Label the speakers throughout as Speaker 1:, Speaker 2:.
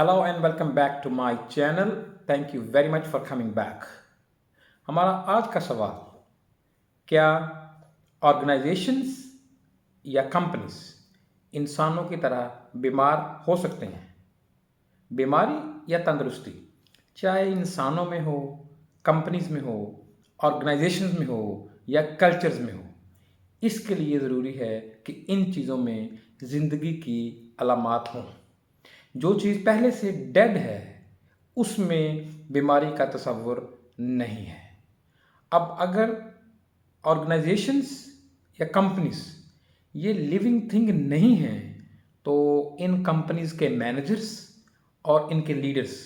Speaker 1: Hello and welcome back to my channel. Thank you very much for coming back. हमारा आज का सवाल, क्या ऑर्गेनाइजेशंस या कंपनीज इंसानों की तरह बीमार हो सकते हैं? बीमारी या तंदुरुस्ती चाहे इंसानों में हो, कंपनीज में हो, ऑर्गेनाइजेशंस में हो या कल्चर्स में हो, इसके लिए ज़रूरी है कि इन चीज़ों में ज़िंदगी की अलामात हों। जो चीज़ पहले से डेड है उसमें बीमारी का तस्वुर नहीं है। अब अगर ऑर्गेनाइजेशंस या कंपनीज ये लिविंग थिंग नहीं है तो इन कंपनीज के मैनेजर्स और इनके लीडर्स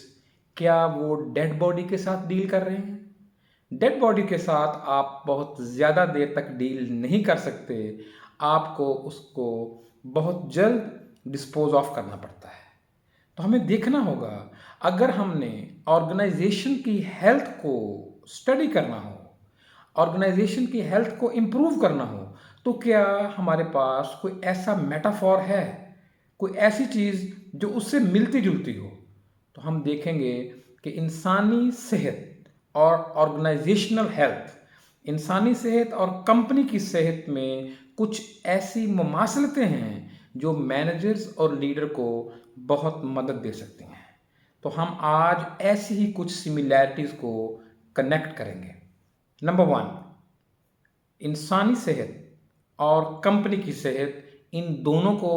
Speaker 1: क्या वो डेड बॉडी के साथ डील कर रहे हैं? डेड बॉडी के साथ आप बहुत ज़्यादा देर तक डील नहीं कर सकते, आपको उसको बहुत जल्द डिस्पोज ऑफ करना पड़ता है। तो हमें देखना होगा, अगर हमने ऑर्गेनाइजेशन की हेल्थ को स्टडी करना हो, ऑर्गेनाइजेशन की हेल्थ को इम्प्रूव करना हो, तो क्या हमारे पास कोई ऐसा मेटाफॉर है, कोई ऐसी चीज़ जो उससे मिलती जुलती हो? तो हम देखेंगे कि इंसानी सेहत और ऑर्गेनाइजेशनल हेल्थ, इंसानी सेहत और कंपनी की सेहत में कुछ ऐसी मुमासलतें हैं जो मैनेजर्स और लीडर को बहुत मदद दे सकती हैं। तो हम आज ऐसी ही कुछ सिमिलैरिटीज़ को कनेक्ट करेंगे। नंबर वन, इंसानी सेहत और कंपनी की सेहत, इन दोनों को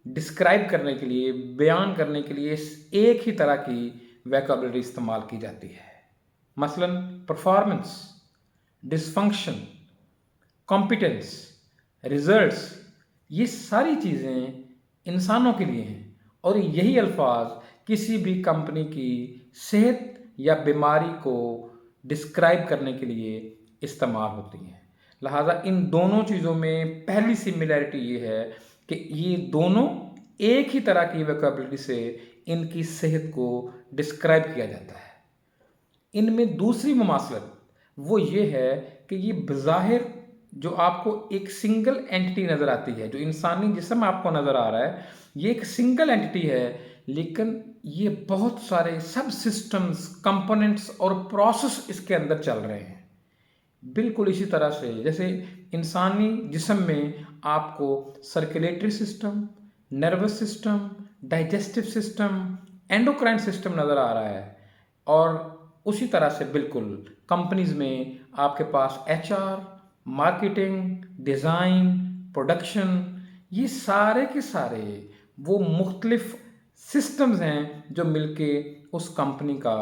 Speaker 1: डिस्क्राइब करने के लिए, बयान करने के लिए एक ही तरह की वोकैबुलरी इस्तेमाल की जाती है। मसलन परफॉर्मेंस, डिसफंक्शन, कॉम्पिटेंस, रिजल्ट्स, ये सारी चीज़ें इंसानों के लिए हैं और यही अल्फाज किसी भी कंपनी की सेहत या बीमारी को डिस्क्राइब करने के लिए इस्तेमाल होती हैं। लिहाजा इन दोनों चीज़ों में पहली सिमिलैरिटी ये है कि ये दोनों एक ही तरह की वोकैबुलरी से इनकी सेहत को डिस्क्राइब किया जाता है। इनमें दूसरी मुमासलत वो ये है कि ये बज़ाहिर जो आपको एक सिंगल एंटिटी नज़र आती है, जो इंसानी जिस्म आपको नज़र आ रहा है, ये एक सिंगल एंटिटी है, लेकिन ये बहुत सारे सब सिस्टम्स, कंपोनेंट्स और प्रोसेस इसके अंदर चल रहे हैं। बिल्कुल इसी तरह से जैसे इंसानी जिस्म में आपको circulatory system, nervous system, digestive system, endocrine system नज़र आ रहा है, और उसी तरह से बिल्कुल कंपनीज में आपके पास एचआर, मार्केटिंग, डिज़ाइन, प्रोडक्शन, ये सारे के सारे वो मुख्तलिफ सिस्टम्स हैं जो मिलके उस कंपनी का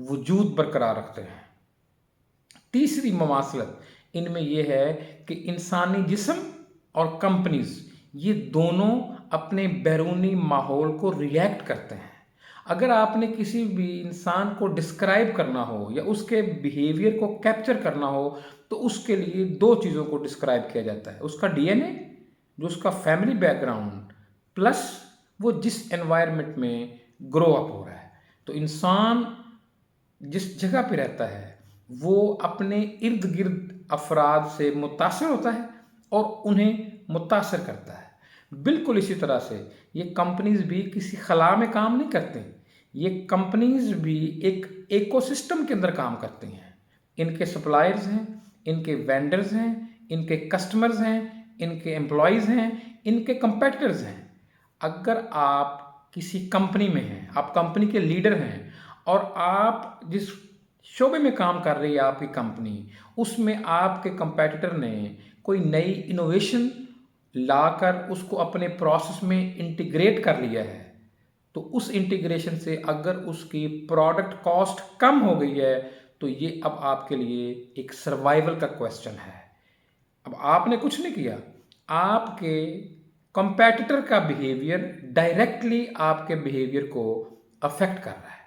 Speaker 1: वजूद बरकरार रखते हैं। तीसरी मुमासलत इनमें यह है कि इंसानी जिस्म और कंपनीज ये दोनों अपने बैरूनी माहौल को रिएक्ट करते हैं। अगर आपने किसी भी इंसान को डिस्क्राइब करना हो या उसके बिहेवियर को कैप्चर करना हो तो उसके लिए दो चीज़ों को डिस्क्राइब किया जाता है, उसका डीएनए, जो उसका फैमिली बैकग्राउंड, प्लस वो जिस एनवायरनमेंट में ग्रो अप हो रहा है। तो इंसान जिस जगह पे रहता है वो अपने इर्द गिर्द अफराद से मुतासर होता है और उन्हें मुतासर करता है। बिल्कुल इसी तरह से ये कंपनीज भी किसी खला में काम नहीं करते, ये कंपनीज भी एक इकोसिस्टम के अंदर काम करती हैं। इनके सप्लायर्स हैं, इनके वेंडर्स हैं, इनके कस्टमर्स हैं, इनके एम्प्लॉयज़ हैं, इनके कंपेटिटर्स हैं। अगर आप किसी कंपनी में हैं, आप कंपनी के लीडर हैं और आप जिस शोबे में काम कर रही है आपकी कंपनी, उसमें आपके कंपेटिटर ने कोई नई इनोवेशन लाकर उसको अपने प्रोसेस में इंटीग्रेट कर लिया है, तो उस इंटीग्रेशन से अगर उसकी प्रोडक्ट कॉस्ट कम हो गई है तो ये अब आपके लिए एक सर्वाइवल का क्वेश्चन है। अब आपने कुछ नहीं किया, आपके कंपेटिटर का बिहेवियर डायरेक्टली आपके बिहेवियर को अफेक्ट कर रहा है।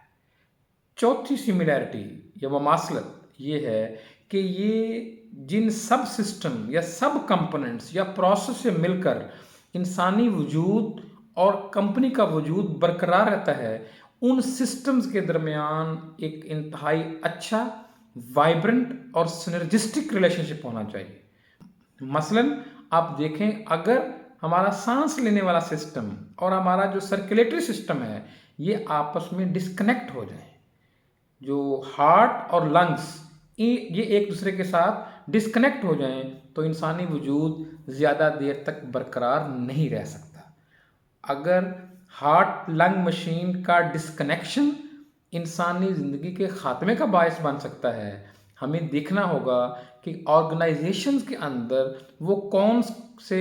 Speaker 1: चौथी सिमिलैरिटी या मुमासलत ये है कि ये जिन सब सिस्टम या सब कंपोनेंट्स या प्रोसेस से मिलकर इंसानी वजूद और कंपनी का वजूद बरकरार रहता है, उन सिस्टम्स के दरमियान एक इंतहाई अच्छा, वाइब्रेंट और सिनर्जिस्टिक रिलेशनशिप होना चाहिए। मसलन आप देखें, अगर हमारा सांस लेने वाला सिस्टम और हमारा जो सर्कुलेटरी सिस्टम है, یہ آپس میں ڈسکنیکٹ ہو جائیں. جو ہارٹ اور لنگس یہ ایک دوسرے کے ساتھ ڈسکنیکٹ ہو جائیں تو انسانی وجود زیادہ دیر تک برقرار نہیں رہ سکتا. اگر ہارٹ لنگ مشین کا ڈسکنیکشن انسانی زندگی کے خاتمے کا باعث بن سکتا ہے، ہمیں دیکھنا ہوگا کہ آرگنائزیشنز کے اندر وہ کون سے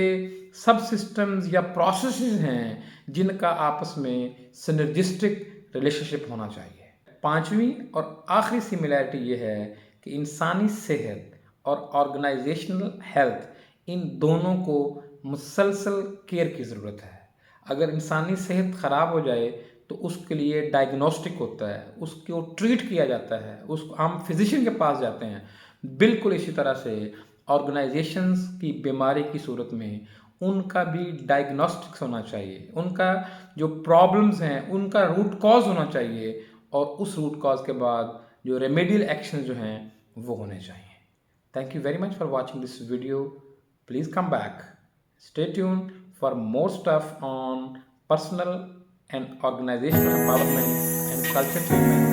Speaker 1: سب سسٹمز یا پروسیسز ہیں جن کا آپس میں سنرجسٹک ریلیشن شپ ہونا چاہیے. پانچویں اور آخری سملیرٹی یہ ہے کہ انسانی صحت اور آرگنائزیشنل ہیلتھ ان دونوں کو مسلسل کیئر کی ضرورت ہے. اگر انسانی صحت خراب ہو جائے تو اس کے لیے ڈائگنوسٹک ہوتا ہے، اس کو ٹریٹ کیا جاتا ہے، اس کو ہم فزیشین کے پاس جاتے ہیں. بالکل اسی طرح سے آرگنائزیشنز کی بیماری کی صورت میں ان کا بھی ڈائگنوسٹکس ہونا چاہیے، ان کا جو پرابلمز ہیں ان کا روٹ کاز ہونا چاہیے، اور اس روٹ کاز کے بعد جو ریمیڈیل ایکشن جو ہیں وہ ہونے چاہیے. Thank you very much for watching this video. Please come back. Stay tuned for more stuff on personal and organizational empowerment and culture treatment